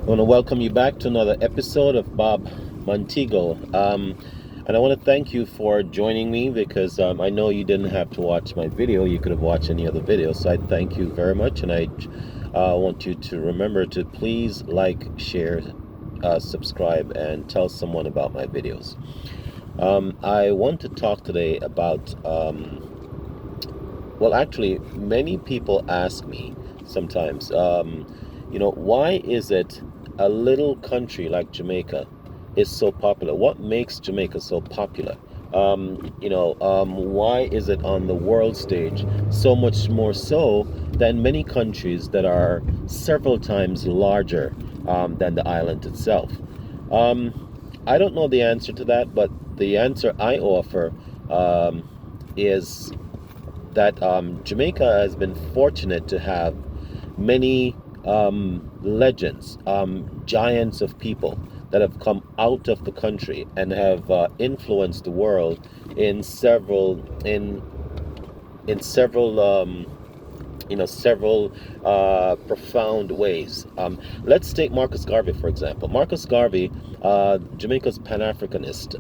I want to welcome you back to another episode of Bob Montego. And I want to thank you for joining me because I know you didn't have to watch my video. You could have watched any other video. So I thank you very much. And I want you to remember to please like, share, subscribe, and tell someone about my videos. I want to talk today about, well, actually, many people ask me sometimes, why is it a little country like Jamaica is so popular? What makes Jamaica so popular? Why is it on the world stage so much more so than many countries that are several times larger than the island itself? I don't know the answer to that, but the answer I offer is that Jamaica has been fortunate to have many legends, giants of people that have come out of the country and have influenced the world in several profound ways. Let's take Marcus Garvey, for example. Marcus Garvey, Jamaica's Pan-Africanist.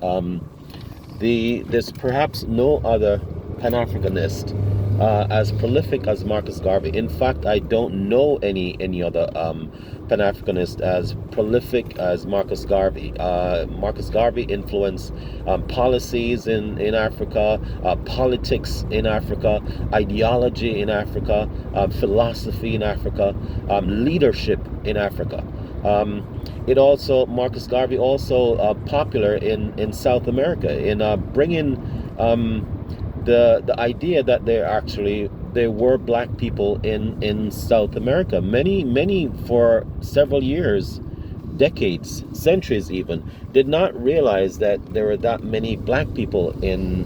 There's perhaps no other Pan-Africanist as prolific as Marcus Garvey. In fact, I don't know any other Pan-Africanist as prolific as Marcus Garvey. Marcus Garvey influenced policies in Africa, politics in Africa, ideology in Africa, philosophy in Africa, leadership in Africa. Marcus Garvey also popular in South America in bringing the idea that there were black people in South America. Many for several years, decades, centuries even, did not realize that there were that many black people in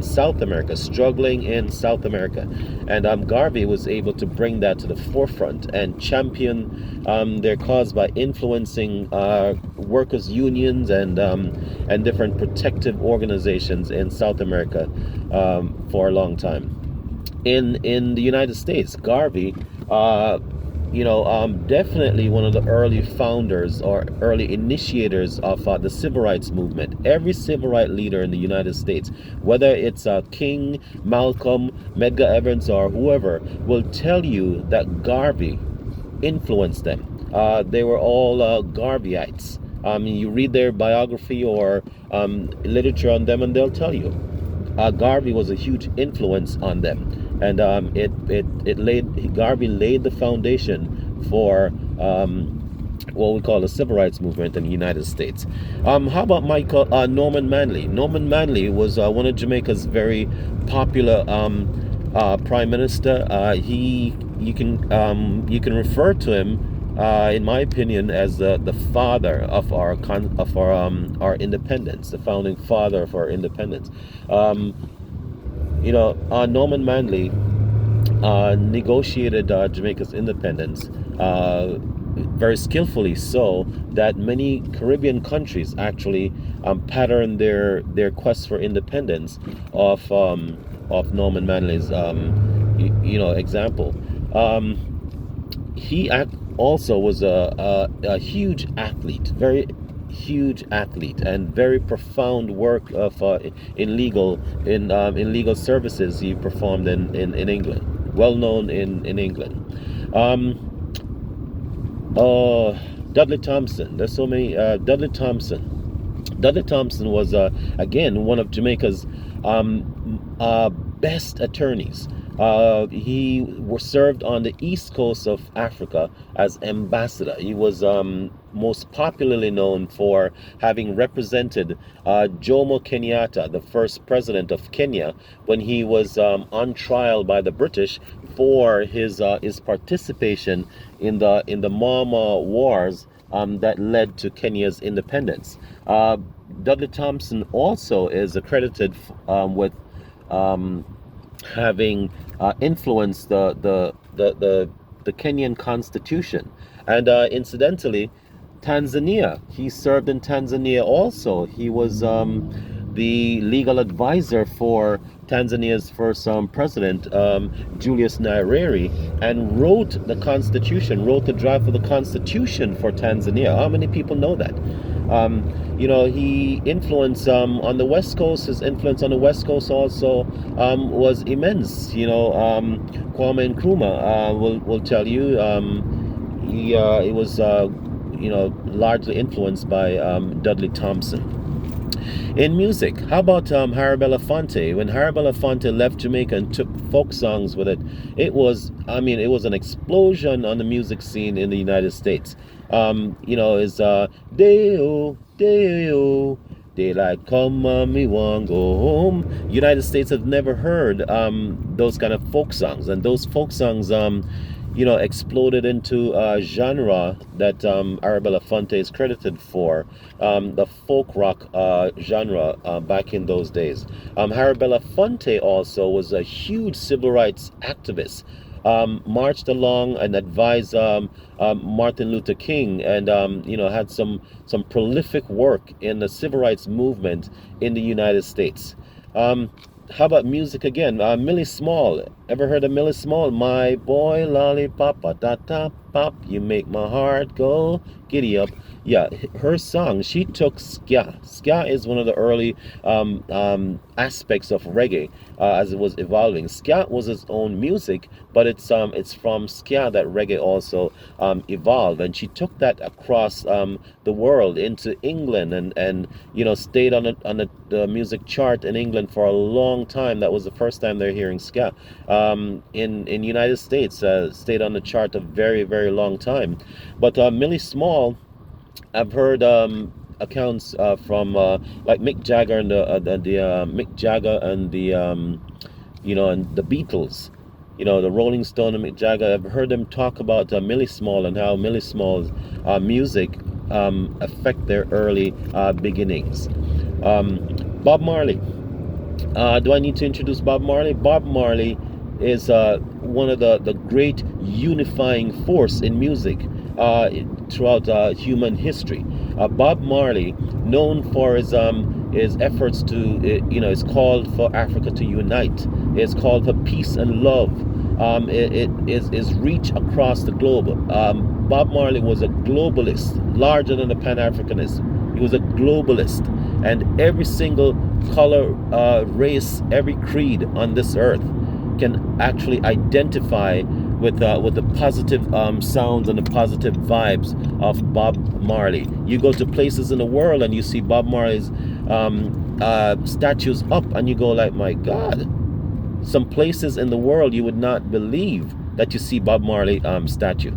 South America, struggling in South America. And Garvey was able to bring that to the forefront and champion their cause by influencing workers' unions and different protective organizations in South America for a long time. In the United States, Garvey, definitely one of the early founders or early initiators of the civil rights movement. Every civil rights leader in the United States, whether it's King, Malcolm, Medgar Evers, or whoever, will tell you that Garvey influenced them. They were all Garveyites. You read their biography or literature on them, and they'll tell you Garvey was a huge influence on them. And Garvey laid the foundation for what we call the civil rights movement in the United States. How about Norman Manley? Norman Manley was one of Jamaica's very popular prime minister. You can refer to him, in my opinion, as the father of our independence, the founding father of our independence. Norman Manley negotiated Jamaica's independence very skillfully, so that many Caribbean countries actually patterned their quest for independence of Norman Manley's example. He also was a huge athlete, very huge athlete, and very profound work of in legal services he performed in England, well known in England. Dudley Thompson. There's so many. Dudley Thompson was again one of Jamaica's best attorneys. He was served on the east coast of Africa as ambassador. He was most popularly known for having represented Jomo Kenyatta, the first president of Kenya, when he was on trial by the British for his participation in the Mama Wars that led to Kenya's independence. Dudley Thompson also is accredited with having influenced the Kenyan constitution. And incidentally, Tanzania, he served in Tanzania also. He was the legal advisor for Tanzania's first president, Julius Nyerere, and wrote the Constitution, wrote the draft of the Constitution for Tanzania. How many people know that? He influence on the West Coast. His influence on the West Coast also was immense. Kwame Nkrumah will tell you he was largely influenced by Dudley Thompson. In music, how about Harry Belafonte? When Harry Belafonte left Jamaica and took folk songs with it, it was an explosion on the music scene in the United States. Is Deo, Deo, daylight come on, me want go home. United States have never heard those kind of folk songs, and those folk songs exploded into a genre that Arabella Fonte is credited for, the folk rock genre back in those days. Arabella Fonte also was a huge civil rights activist. Marched along and advised Martin Luther King, and had some prolific work in the civil rights movement in the United States. How about music again? Millie Small. Ever heard of Millie Small? My boy lollipop, da da pop, you make my heart go giddy up. Yeah, her song. She took ska. Ska is one of the early aspects of reggae as it was evolving. Ska was its own music, but it's from ska that reggae also evolved, and she took that across the world into England, and stayed on the music chart in England for a long time. That was the first time they're hearing ska. In United States, stayed on the chart a very, very long time. But Millie Small, I've heard accounts from like Mick Jagger and the Mick Jagger and the and the Beatles, the Rolling Stone and Mick Jagger. I've heard them talk about Millie Small and how Millie Small's music affect their early beginnings. Bob Marley. Do I need to introduce Bob Marley? Bob Marley is one of the great unifying force in music throughout human history. Bob Marley, known for his efforts to, his call for Africa to unite, his call for peace and love, it is reach across the globe. Bob Marley was a globalist, larger than a Pan-Africanist. He was a globalist, and every single color, race, every creed on this earth can actually identify with the positive sounds and the positive vibes of Bob Marley. You go to places in the world and you see Bob Marley's statues up, and you go like, my God. Some places in the world you would not believe that you see Bob Marley statue.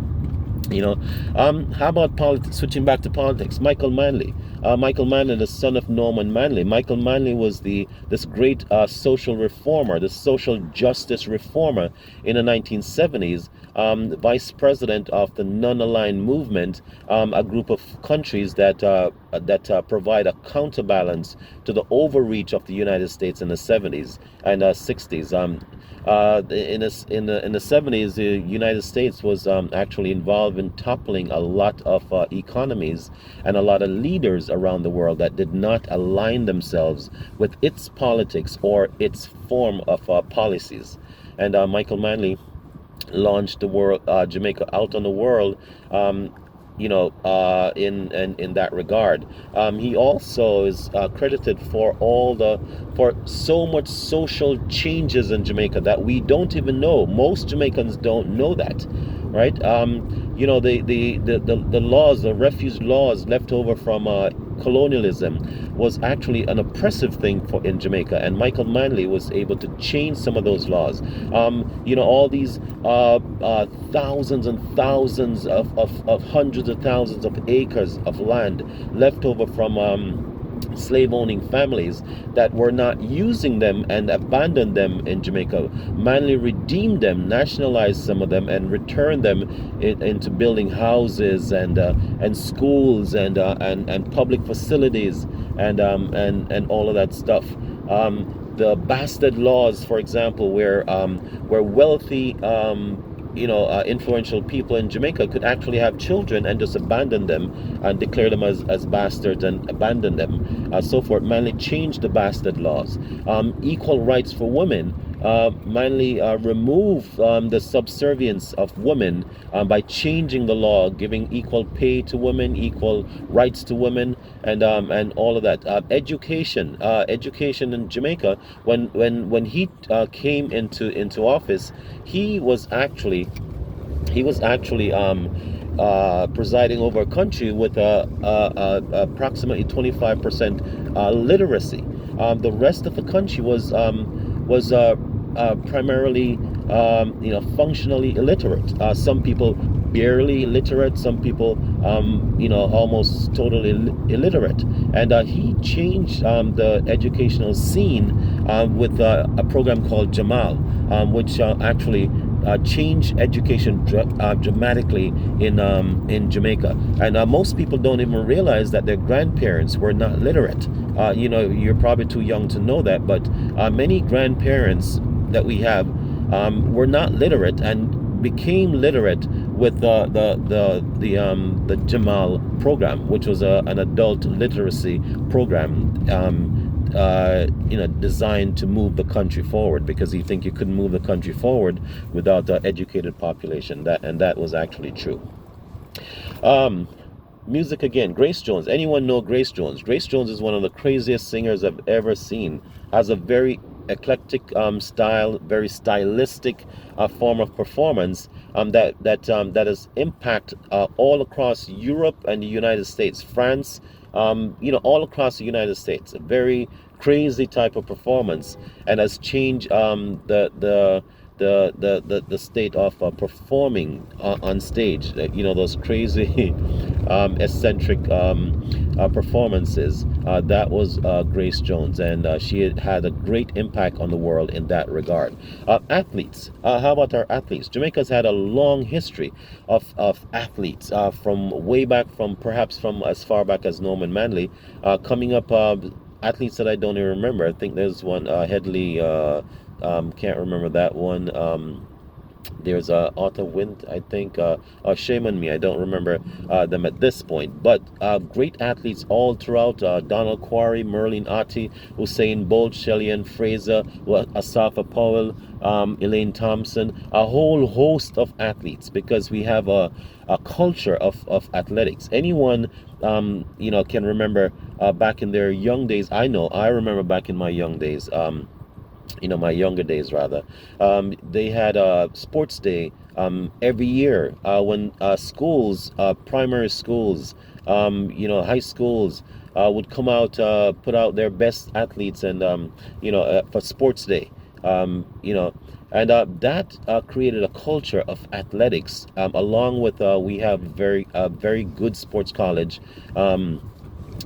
How about switching back to politics? Michael Manley. Michael Manley, the son of Norman Manley. Michael Manley was this great social reformer, the social justice reformer in the 1970s, vice president of the Non-Aligned Movement, a group of countries that provide a counterbalance to the overreach of the United States in the 70s and 60s. In the 70s, the United States was actually involved in toppling a lot of economies and a lot of leaders around the world that did not align themselves with its politics or its form of policies. And Michael Manley launched the world, Jamaica out on the world, in that regard. He also is credited for so much social changes in Jamaica that we don't even know. Most Jamaicans don't know that, right? The laws, the refuge laws left over from colonialism was actually an oppressive thing in Jamaica, and Michael Manley was able to change some of those laws. All these thousands and thousands of hundreds of thousands of acres of land left over from slave-owning families that were not using them and abandoned them in Jamaica. Manley redeemed them, nationalized some of them, and returned them into building houses and schools and public facilities and all of that stuff. The bastard laws, for example, where wealthy influential people in Jamaica could actually have children and just abandon them and declare them as bastards and abandon them, so forth. Manly changed the bastard laws. Equal rights for women. Manly remove the subservience of women by changing the law, giving equal pay to women, equal rights to women, and all of that. Education in Jamaica. When he came into office, he was actually presiding over a country with approximately 25% literacy. The rest of the country was primarily functionally illiterate. Some people barely literate, some people almost totally illiterate. And he changed the educational scene with a program called Jamal, which actually changed education dramatically in Jamaica. And most people don't even realize that their grandparents were not literate. You're probably too young to know that, but many grandparents that we have were not literate and became literate with the Jamal program, which was an adult literacy program. Designed to move the country forward, because you think you couldn't move the country forward without the educated population. That was actually true. Music again. Grace Jones. Anyone know Grace Jones? Grace Jones is one of the craziest singers I've ever seen. Has a very eclectic style, very stylistic form of performance that has impact all across Europe and the United States, France, all across the United States. A very crazy type of performance, and has changed the state of performing on stage. Those crazy eccentric performances. That was Grace Jones, and she had a great impact on the world in that regard. Athletes. How about our athletes? Jamaica's had a long history of athletes from way back, perhaps from as far back as Norman Manley, coming up. Athletes that I don't even remember. I think there's one, Headley. Can't remember that one. There's Otto Wint, I think. Shame on me, I don't remember them at this point. But great athletes all throughout. Donald Quarry, Merlin Ottey, Usain Bolt, Shelley-Anne Fraser, Asafa Powell, Elaine Thompson, a whole host of athletes, because we have a culture of athletics. Anyone can remember back in their young days. I remember back in my young days, my younger days rather, they had a sports day every year when schools, primary schools, high schools would come out, put out their best athletes, and for sports day, and that created a culture of athletics, along with we have very good sports college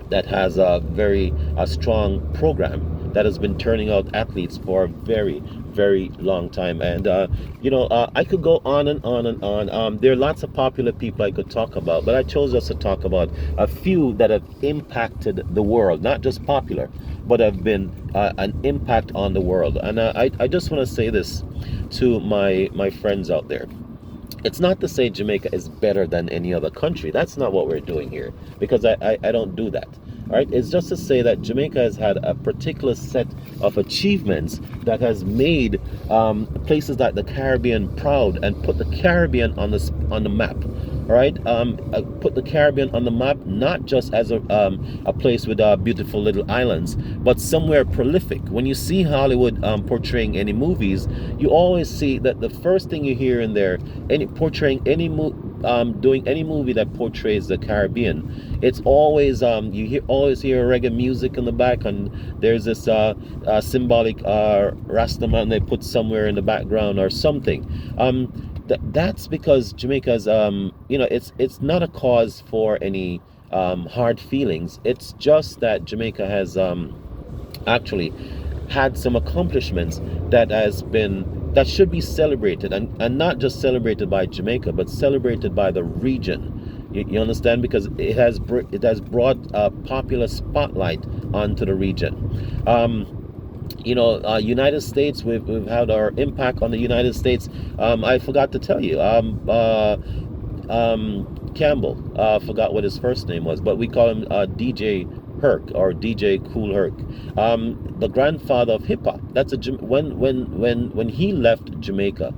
that has a very strong program that has been turning out athletes for a very, very long time. And I could go on and on and on. There are lots of popular people I could talk about, but I chose just to talk about a few that have impacted the world, not just popular, but have been an impact on the world. And I just want to say this to my friends out there. It's not to say Jamaica is better than any other country. That's not what we're doing here, because I don't do that. All right, it's just to say that Jamaica has had a particular set of achievements that has made places like the Caribbean proud, and put the Caribbean on the map. All right, put the Caribbean on the map, not just as a place with beautiful little islands, but somewhere prolific. When you see Hollywood portraying any movies, you always see that the first thing you hear in there, doing any movie that portrays the Caribbean, it's always always hear reggae music in the back, and there's this symbolic Rastaman they put somewhere in the background or something. That's because Jamaica's it's not a cause for any hard feelings. It's just that Jamaica has actually had some accomplishments that should be celebrated, and not just celebrated by Jamaica, but celebrated by the region. You understand? Because it has brought a popular spotlight onto the region. United States, we've had our impact on the United States. I forgot to tell you, Campbell, forgot what his first name was, but we call him DJ Herc, or DJ Cool Herc, the grandfather of hip hop. That's when he left Jamaica.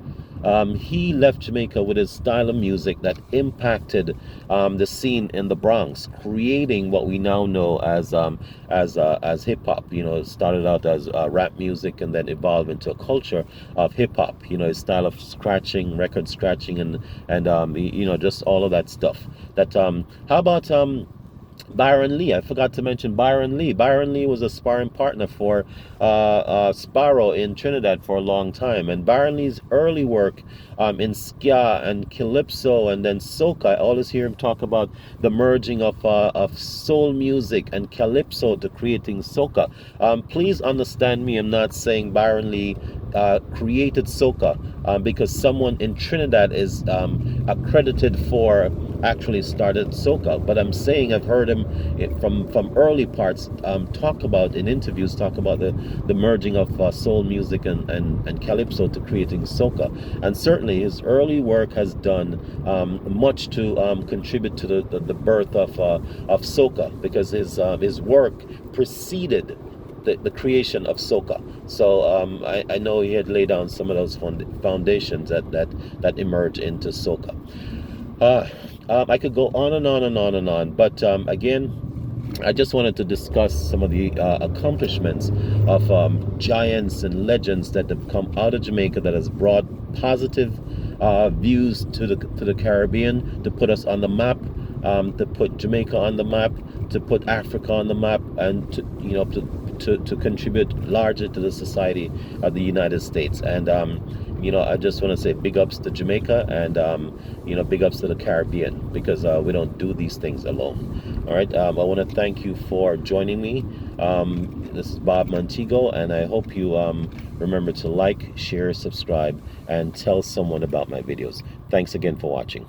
He left Jamaica with his style of music that impacted the scene in the Bronx, creating what we now know as hip hop. It started out as rap music and then evolved into a culture of hip hop. His style of scratching, record scratching, and just all of that stuff. How about Byron Lee? I forgot to mention Byron Lee. Byron Lee was a sparring partner for Sparrow in Trinidad for a long time. And Byron Lee's early work in ska and calypso and then soca, I always hear him talk about the merging of soul music and calypso to creating soca. Please understand me, I'm not saying Byron Lee created soca because someone in Trinidad is accredited for actually started soca, but I'm saying I've heard him from early parts talk about in interviews, talk about the merging of soul music and calypso to creating soca. And certainly his early work has done much to contribute to the birth of soca, because his work preceded the creation of soca. So I know he had laid down some of those foundations that emerged into soca. I could go on and on and on and on, but again, I just wanted to discuss some of the accomplishments of giants and legends that have come out of Jamaica, that has brought positive views to the Caribbean, to put us on the map, to put Jamaica on the map, to put Africa on the map, and to contribute largely to the society of the United States. And I just want to say big ups to Jamaica, and big ups to the Caribbean, because we don't do these things alone. All right, I want to thank you for joining me. This is Bob Montego, and I hope you remember to like, share, subscribe, and tell someone about my videos. Thanks again for watching.